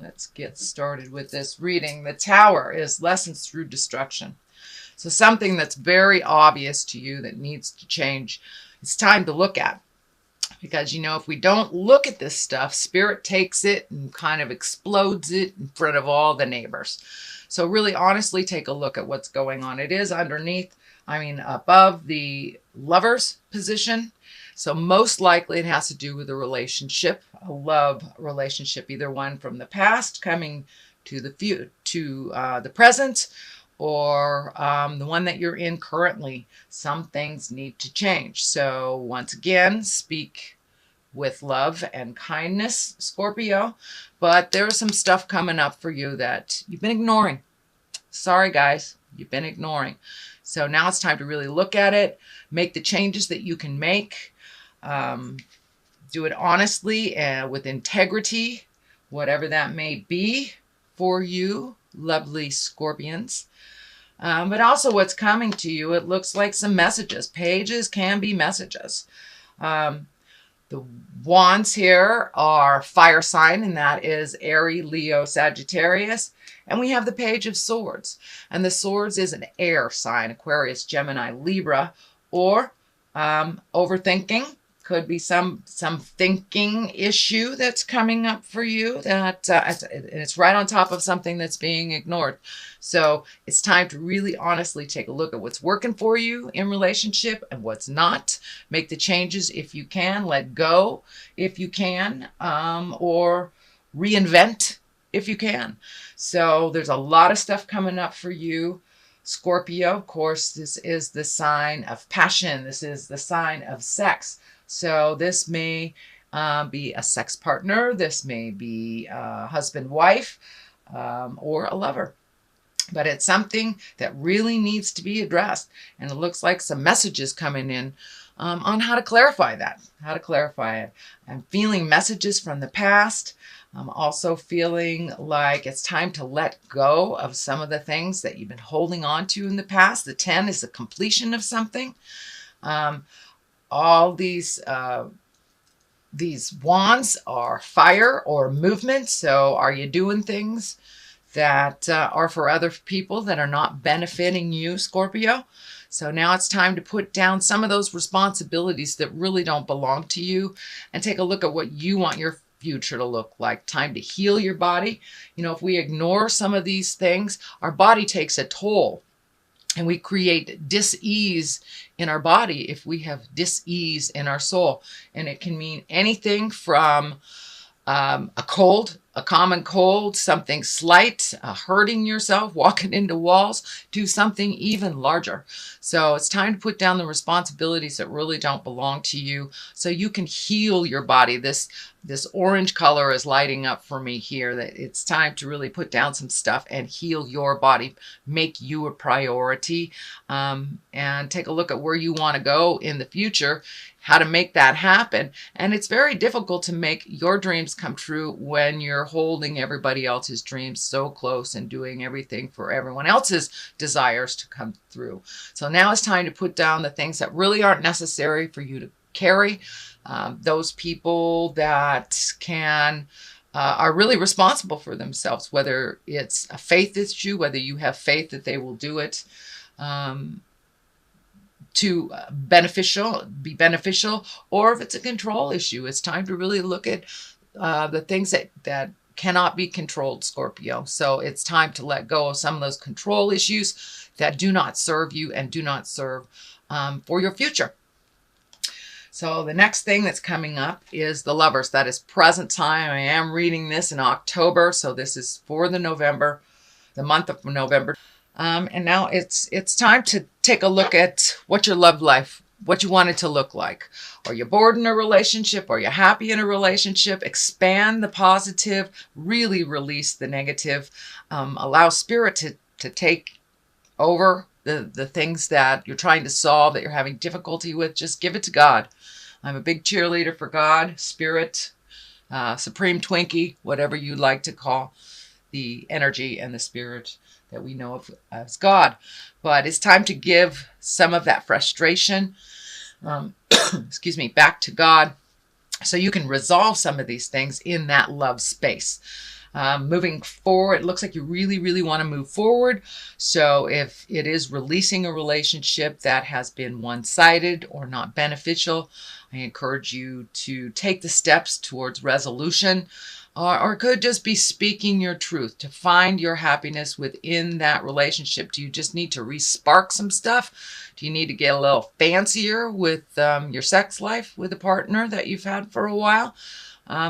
Let's get started with this reading. The Tower is lessons through destruction. So something that's very obvious to you that needs to change, it's time to look at. Because, if we don't look at this stuff, Spirit takes it and kind of explodes it in front of all the neighbors. So really, honestly, take a look at what's going on. It is underneath, above the Lover's position. So most likely it has to do with a relationship, a love relationship, either one from the past coming to the present, or the one that you're in currently. Some things need to change. So once again, speak with love and kindness, Scorpio. But there's some stuff coming up for you that you've been ignoring. Sorry, guys, you've been ignoring. So now it's time to really look at it, make the changes that you can make. Do it honestly and with integrity, whatever that may be for you, lovely Scorpions. But also what's coming to you, it looks like some messages. Pages can be messages. The wands here are fire sign, and that is Aries, Leo, Sagittarius. And we have the Page of Swords. And the Swords is an air sign, Aquarius, Gemini, Libra, or overthinking. Could be some thinking issue that's coming up for you that it's right on top of something that's being ignored. So it's time to really honestly take a look at what's working for you in relationship and what's not. Make the changes if you can. Let go if you can, or reinvent if you can. So there's a lot of stuff coming up for you, Scorpio. Of course, this is the sign of passion. This is the sign of sex. So this may be a sex partner. This may be a husband, wife, or a lover. But it's something that really needs to be addressed. And it looks like some messages coming in on how to clarify that, how to clarify it. I'm feeling messages from the past. I'm also feeling like it's time to let go of some of the things that you've been holding on to in the past. The 10 is the completion of something. All these wands are fire or movement. So are you doing things that are for other people that are not benefiting you, Scorpio? So now it's time to put down some of those responsibilities that really don't belong to you and take a look at what you want your future to look like. Time to heal your body. If we ignore some of these things, our body takes a toll. And we create dis-ease in our body if we have dis-ease in our soul. And it can mean anything from a cold, a common cold, something slight, hurting yourself, walking into walls, to something even larger. So it's time to put down the responsibilities that really don't belong to you so you can heal your body. This orange color is lighting up for me here, that it's time to really put down some stuff and heal your body, make you a priority, and take a look at where you want to go in the future, how to make that happen. And it's very difficult to make your dreams come true when you're holding everybody else's dreams so close and doing everything for everyone else's desires to come through. So now it's time to put down the things that really aren't necessary for you to carry. Those people that are really responsible for themselves, whether it's a faith issue, whether you have faith that they will do it, to be beneficial, or if it's a control issue. It's time to really look at the things that cannot be controlled, Scorpio. So it's time to let go of some of those control issues that do not serve you and do not serve for your future. So the next thing that's coming up is the Lovers. That is present time. I am reading this in October, so this is for the month of November. And now it's time to take a look at what your love life, what you want it to look like. Are you bored in a relationship? Are you happy in a relationship? Expand the positive, really release the negative. Allow Spirit to take over the things that you're trying to solve, that you're having difficulty with. Just give it to God. I'm a big cheerleader for God, Spirit, Supreme Twinkie, whatever you like to call the energy and the spirit that we know of as God. But it's time to give some of that frustration, back to God So you can resolve some of these things in that love space. Moving forward, it looks like you really, really want to move forward. So if it is releasing a relationship that has been one-sided or not beneficial, I encourage you to take the steps towards resolution, or it could just be speaking your truth to find your happiness within that relationship. Do you just need to re-spark some stuff? Do you need to get a little fancier with your sex life with a partner that you've had for a while?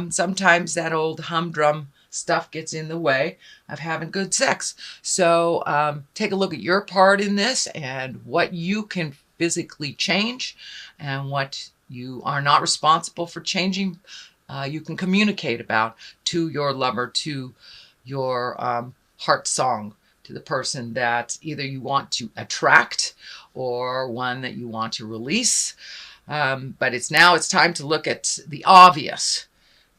Sometimes that old humdrum stuff gets in the way of having good sex. So take a look at your part in this and what you can physically change and what you are not responsible for changing. You can communicate about to your lover, to your heart song, to the person that either you want to attract or one that you want to release. But it's time to look at the obvious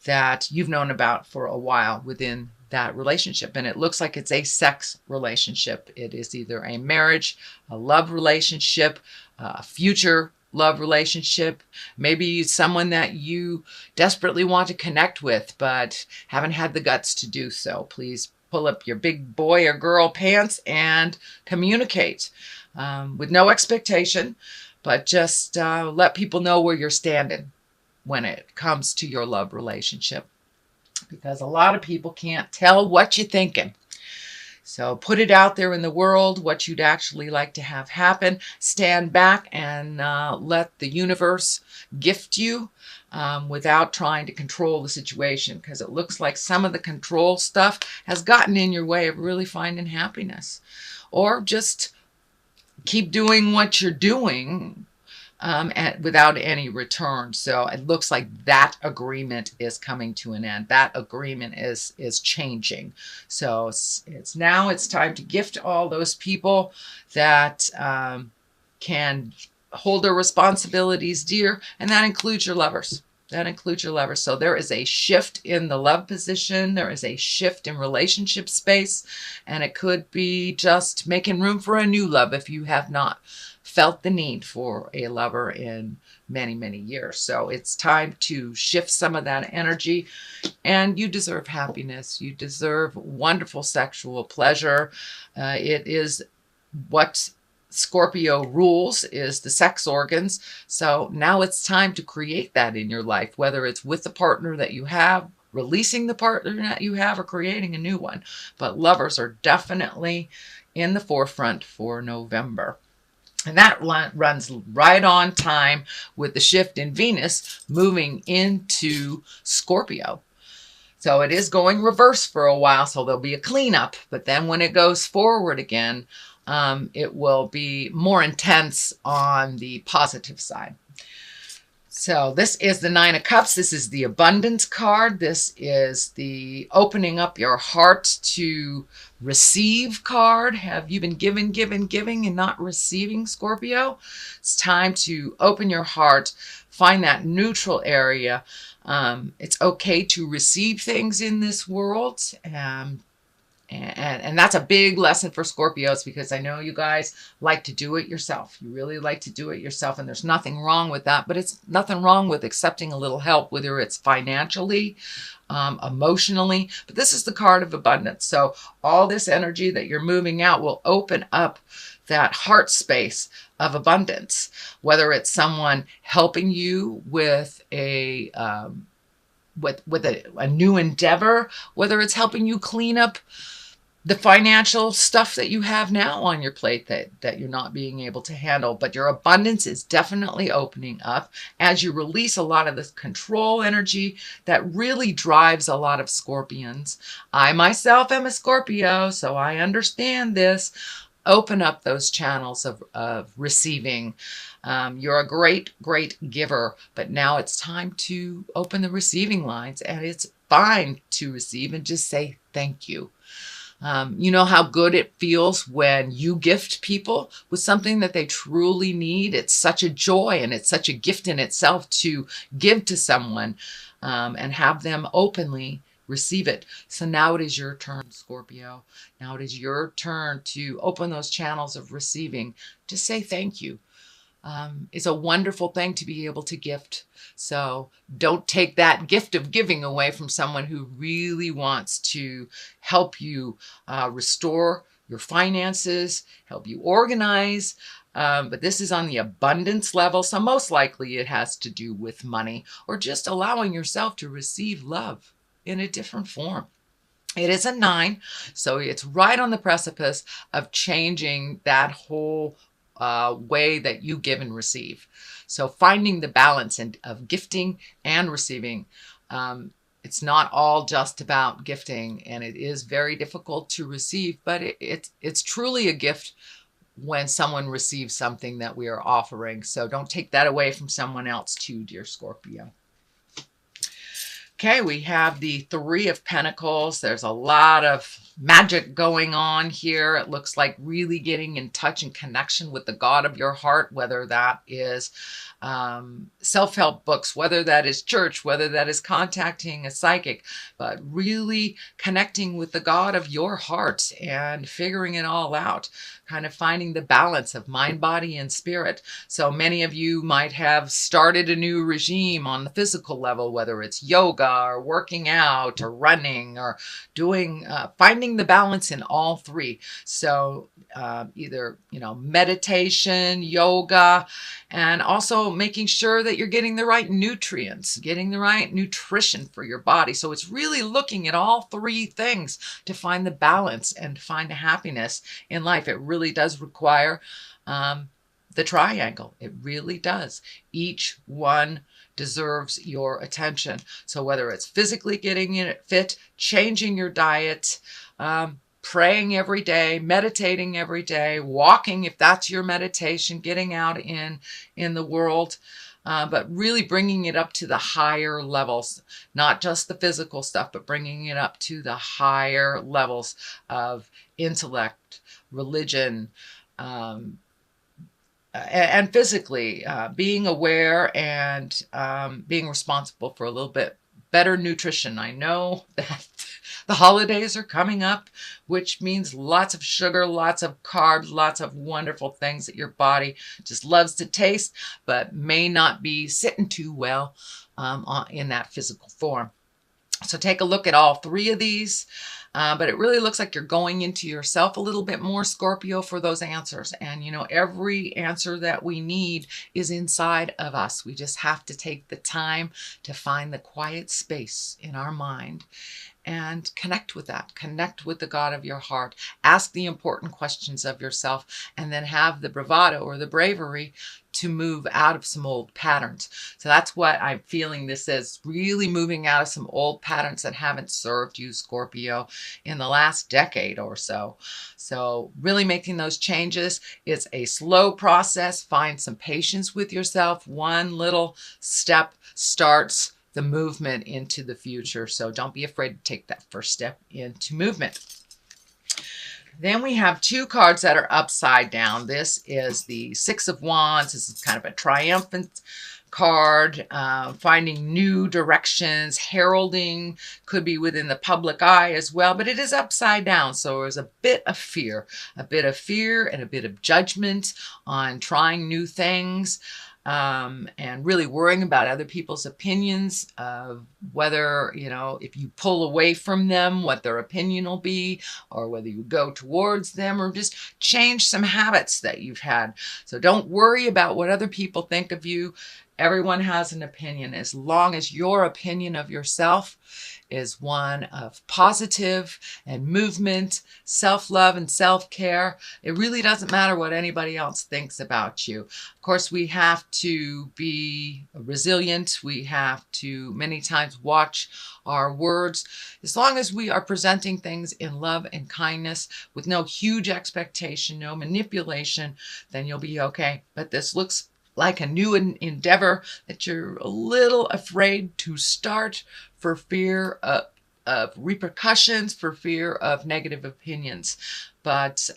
that you've known about for a while within that relationship. And it looks like it's a sex relationship. It is either a marriage, a love relationship, a future love relationship, maybe someone that you desperately want to connect with, but haven't had the guts to do so. Please pull up your big boy or girl pants and communicate with no expectation, but just let people know where you're standing when it comes to your love relationship, because a lot of people can't tell what you're thinking. So put it out there in the world, what you'd actually like to have happen. Stand back and let the universe gift you without trying to control the situation, because it looks like some of the control stuff has gotten in your way of really finding happiness. Or just keep doing what you're doing without any return. So it looks like that agreement is coming to an end. That agreement is changing. So it's time to gift all those people that can hold their responsibilities dear, and that includes your lovers. So there is a shift in the love position. There is a shift in relationship space, and it could be just making room for a new love if you have not felt the need for a lover in many, many years. So it's time to shift some of that energy, and you deserve happiness. You deserve wonderful sexual pleasure. It is what Scorpio rules, is the sex organs. So now it's time to create that in your life, whether it's with the partner that you have, releasing the partner that you have, or creating a new one. But lovers are definitely in the forefront for November. And that runs right on time with the shift in Venus moving into Scorpio. So it is going reverse for a while, so there'll be a cleanup. But then when it goes forward again, it will be more intense on the positive side. So this is the Nine of Cups. This is the abundance card. This is the opening up your heart to receive card. Have you been giving and not receiving, Scorpio? It's time to open your heart, find that neutral area. It's okay to receive things in this world. And that's a big lesson for Scorpios, because I know you guys like to do it yourself. You really like to do it yourself, and there's nothing wrong with that. But it's nothing wrong with accepting a little help, whether it's financially, emotionally. But this is the card of abundance. So all this energy that you're moving out will open up that heart space of abundance, whether it's someone helping you with a new endeavor, whether it's helping you clean up the financial stuff that you have now on your plate that you're not being able to handle. But your abundance is definitely opening up as you release a lot of this control energy that really drives a lot of Scorpions. I myself am a Scorpio, so I understand this. Open up those channels of receiving. You're a great, great giver, but now it's time to open the receiving lines, and it's fine to receive and just say thank you. You know how good it feels when you gift people with something that they truly need. It's such a joy, and it's such a gift in itself to give to someone and have them openly receive it. So now it is your turn, Scorpio. Now it is your turn to open those channels of receiving. Just say thank you. It's a wonderful thing to be able to gift. So don't take that gift of giving away from someone who really wants to help you restore your finances, help you organize. But this is on the abundance level. So most likely it has to do with money or just allowing yourself to receive love in a different form. It is a 9, so it's right on the precipice of changing that whole way that you give and receive. So finding the balance of gifting and receiving. It's not all just about gifting, and it is very difficult to receive, but it's truly a gift when someone receives something that we are offering. So don't take that away from someone else too, dear Scorpio. Okay, we have the Three of Pentacles. There's a lot of magic going on here. It looks like really getting in touch and connection with the God of your heart, whether that is self-help books, whether that is church, whether that is contacting a psychic, but really connecting with the God of your heart and figuring it all out, kind of finding the balance of mind, body, and spirit. So many of you might have started a new regime on the physical level, whether it's yoga or working out or running or doing, finding the balance in all three. So either, meditation, yoga, and also making sure that you're getting the right nutrients, getting the right nutrition for your body. So it's really looking at all three things to find the balance and find the happiness in life. It really does require the triangle. It really does. Each one deserves your attention. So whether it's physically getting it fit, changing your diet, praying every day, meditating every day, walking if that's your meditation, getting out in the world, but really bringing it up to the higher levels, not just the physical stuff, but bringing it up to the higher levels of intellect, religion, and physically, being aware and being responsible for a little bit better nutrition. I know that the holidays are coming up, which means lots of sugar, lots of carbs, lots of wonderful things that your body just loves to taste, but may not be sitting too well in that physical form. So take a look at all three of these. But it really looks like you're going into yourself a little bit more, Scorpio, for those answers. And, every answer that we need is inside of us. We just have to take the time to find the quiet space in our mind and connect with that. Connect with the God of your heart. Ask the important questions of yourself, and then have the bravado or the bravery to move out of some old patterns. So that's what I'm feeling this is, really moving out of some old patterns that haven't served you, Scorpio, in the last decade or so. So really making those changes. It's a slow process. Find some patience with yourself. One little step starts the movement into the future. So don't be afraid to take that first step into movement. Then we have two cards that are upside down. This is the Six of Wands. This is kind of a triumphant card, finding new directions, heralding, could be within the public eye as well, but it is upside down. So there's a bit of fear and a bit of judgment on trying new things. And really worrying about other people's opinions of whether, if you pull away from them, what their opinion will be, or whether you go towards them, or just change some habits that you've had. So don't worry about what other people think of you. Everyone has an opinion. As long as your opinion of yourself is one of positive and movement, self-love and self-care, it really doesn't matter what anybody else thinks about you. Of course, we have to be resilient. We have to many times watch our words. As long as we are presenting things in love and kindness with no huge expectation, no manipulation, then you'll be okay. But this looks like a new endeavor that you're a little afraid to start for fear of repercussions, for fear of negative opinions. But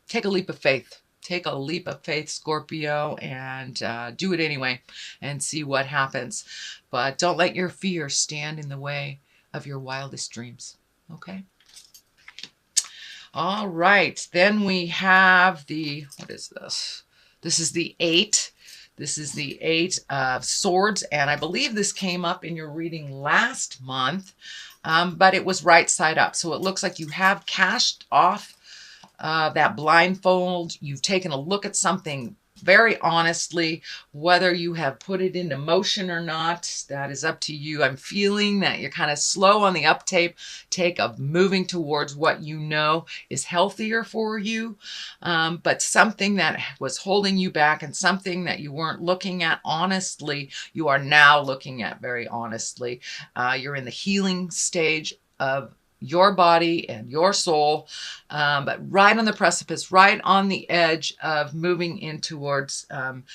take a leap of faith. Take a leap of faith, Scorpio, and do it anyway and see what happens. But don't let your fear stand in the way of your wildest dreams. Okay? All right. Then we have what is this? This is the 8. This is the 8 of Swords, and I believe this came up in your reading last month, but it was right side up. So it looks like you have cashed off that blindfold. You've taken a look at something very honestly. Whether you have put it into motion or not, that is up to you. I'm feeling that you're kind of slow on the uptake of moving towards what you know is healthier for you, but something that was holding you back and something that you weren't looking at honestly, you are now looking at very honestly. You're in the healing stage of your body and your soul, but right on the precipice, right on the edge of moving in towards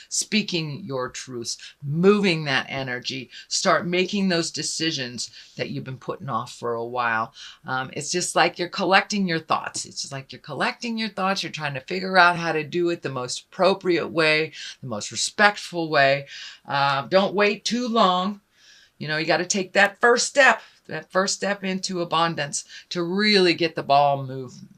speaking your truths, moving that energy, start making those decisions that you've been putting off for a while. It's just like you're collecting your thoughts. It's just like you're collecting your thoughts. You're trying to figure out how to do it the most appropriate way, the most respectful way. Don't wait too long. You know, you got to take that first step into abundance to really get the ball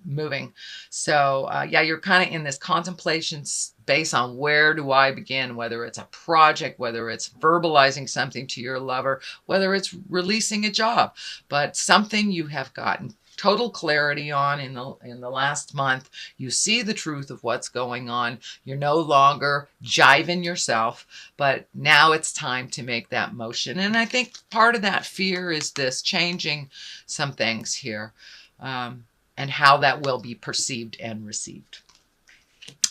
moving. So yeah, you're kind of in this contemplation space on where do I begin, whether it's a project, whether it's verbalizing something to your lover, whether it's releasing a job, but something you have gotten total clarity on in the last month. You see the truth of what's going on. You're no longer jiving yourself, but now it's time to make that motion. And I think part of that fear is this changing some things here, and how that will be perceived and received.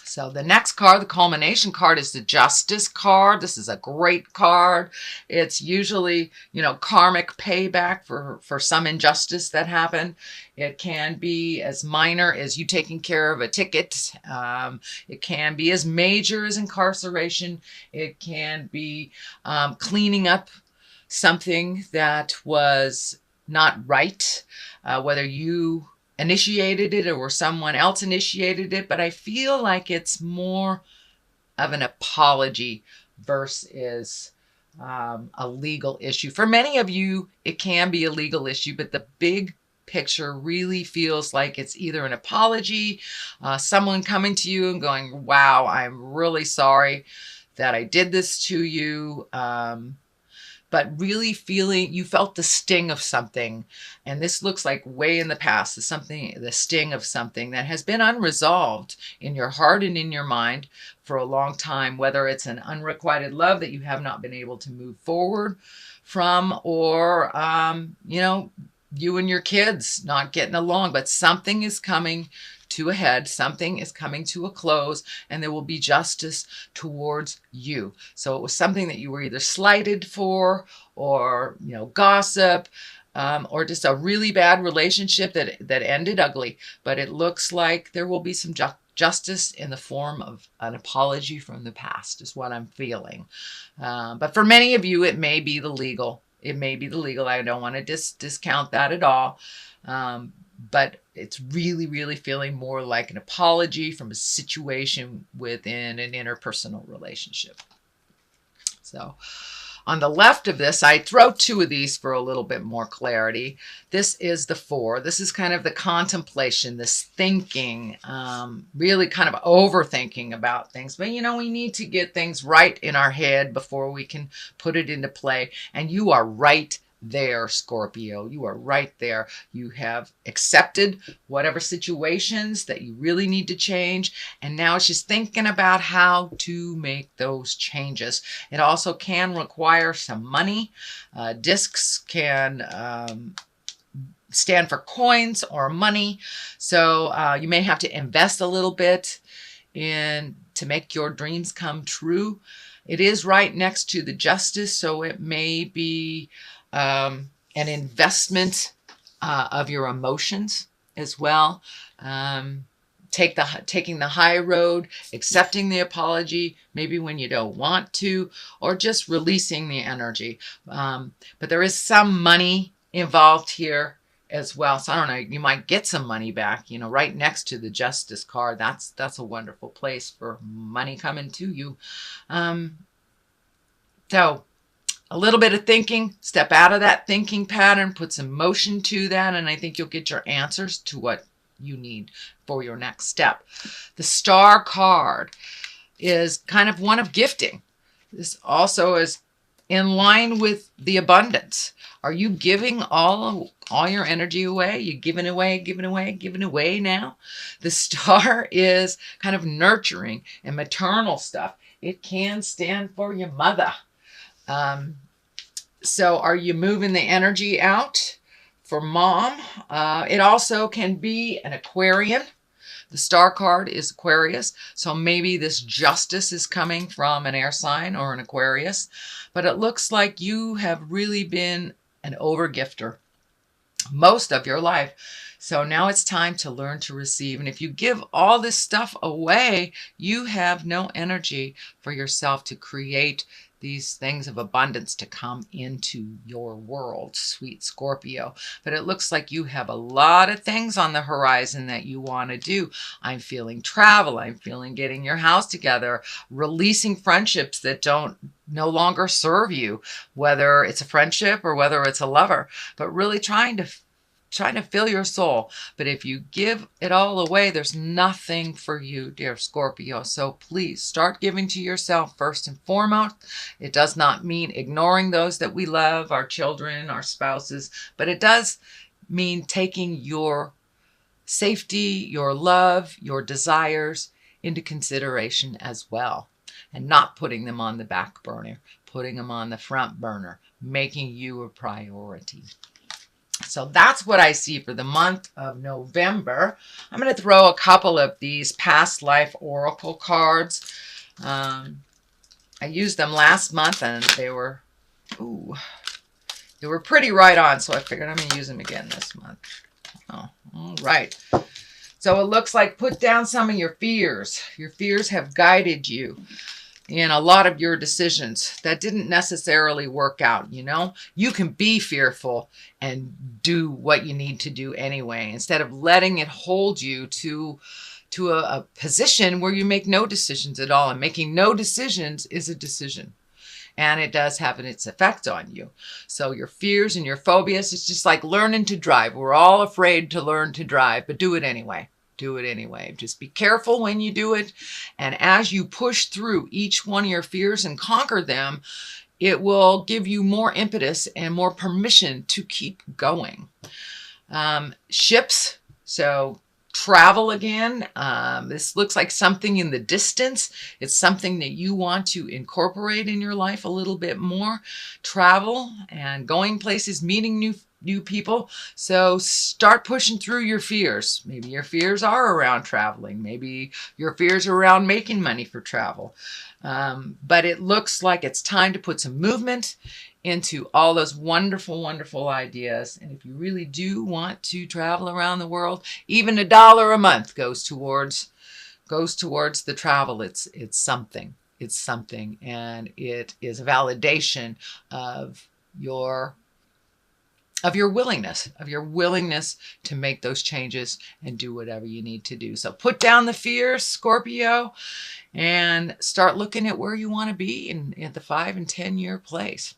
So the next card, the culmination card, is the Justice card. This is a great card. It's usually, you know, karmic payback for some injustice that happened. It can be as minor as you taking care of a ticket. It can be as major as incarceration. It can be cleaning up something that was not right, whether you initiated it or someone else initiated it, but I feel like it's more of an apology versus a legal issue. For many of you, it can be a legal issue, but the big picture really feels like it's either an apology, someone coming to you and going, wow, I'm really sorry that I did this to you, but really feeling you felt the sting of something. And this looks like way in the past, the sting of something that has been unresolved in your heart and in your mind for a long time, whether it's an unrequited love that you have not been able to move forward from, or, you know, you and your kids not getting along, but something is coming to a head, something is coming to a close, and there will be justice towards you. So it was something that you were either slighted for, or, you know, gossip, or just a really bad relationship that ended ugly. But it looks like there will be some justice in the form of an apology from the past, is what I'm feeling. But for many of you, it may be the legal. It may be the legal. I don't want to discount that at all. But it's really, really feeling more like an apology from a situation within an interpersonal relationship. So on the left of this, I throw two of these for a little bit more clarity. This is the 4. This is kind of the contemplation, this thinking, really kind of overthinking about things. But, you know, we need to get things right in our head before we can put it into play. And you are right there, Scorpio. You are right there. You have accepted whatever situations that you really need to change, and now it's just thinking about how to make those changes. It also can require some money. Discs can stand for coins or money, so you may have to invest a little bit to make your dreams come true. It is right next to the Justice, so it may be an investment of your emotions as well. Taking the high road, accepting the apology, maybe when you don't want to, or just releasing the energy. But there is some money involved here as well. So I don't know, you might get some money back, you know, right next to the Justice card. That's a wonderful place for money coming to you. So a little bit of thinking, step out of that thinking pattern, put some motion to that, and I think you'll get your answers to what you need for your next step. The Star card is kind of one of gifting. This also is in line with the abundance. Are you giving all your energy away? You giving away now? The star is kind of nurturing and maternal stuff. It can stand for your mother. So are you moving the energy out for mom? It also can be an Aquarian. The star card is Aquarius, so maybe this justice is coming from an air sign or an Aquarius, but it looks like you have really been an overgifter most of your life. So now it's time to learn to receive. And if you give all this stuff away, you have no energy for yourself to create these things of abundance to come into your world, sweet Scorpio. But it looks like you have a lot of things on the horizon that you want to do. I'm feeling travel. I'm feeling getting your house together, releasing friendships that no longer serve you, whether it's a friendship or whether it's a lover, but really trying to fill your soul. But if you give it all away, there's nothing for you, dear Scorpio. So please start giving to yourself first and foremost. It does not mean ignoring those that we love, our children, our spouses, but it does mean taking your safety, your love, your desires into consideration as well, and not putting them on the back burner, putting them on the front burner, making you a priority. So that's what I see for the month of November. I'm going to throw a couple of these past life oracle cards. I used them last month and they were pretty right on. So I figured I'm going to use them again this month. Oh, all right. So it looks like put down some of your fears. Your fears have guided you in a lot of your decisions that didn't necessarily work out. You can be fearful and do what you need to do anyway, instead of letting it hold you to a position where you make no decisions at all. And making no decisions is a decision, and it does have its effect on you. So your fears and your phobias, it's just like learning to drive. We're all afraid to learn to drive, but do it anyway. Do it anyway. Just be careful when you do it. And as you push through each one of your fears and conquer them, it will give you more impetus and more permission to keep going. Ships. So travel again. This looks like something in the distance. It's something that you want to incorporate in your life a little bit more. Travel and going places, meeting new people. So start pushing through your fears. Maybe your fears are around traveling. Maybe your fears are around making money for travel. But it looks like it's time to put some movement into all those wonderful, wonderful ideas. And if you really do want to travel around the world, even $1 a month goes towards the travel. It's something. It's something. And it is a validation of your willingness to make those changes and do whatever you need to do. So put down the fears, Scorpio, and start looking at where you want to be in the 5 and 10 year place.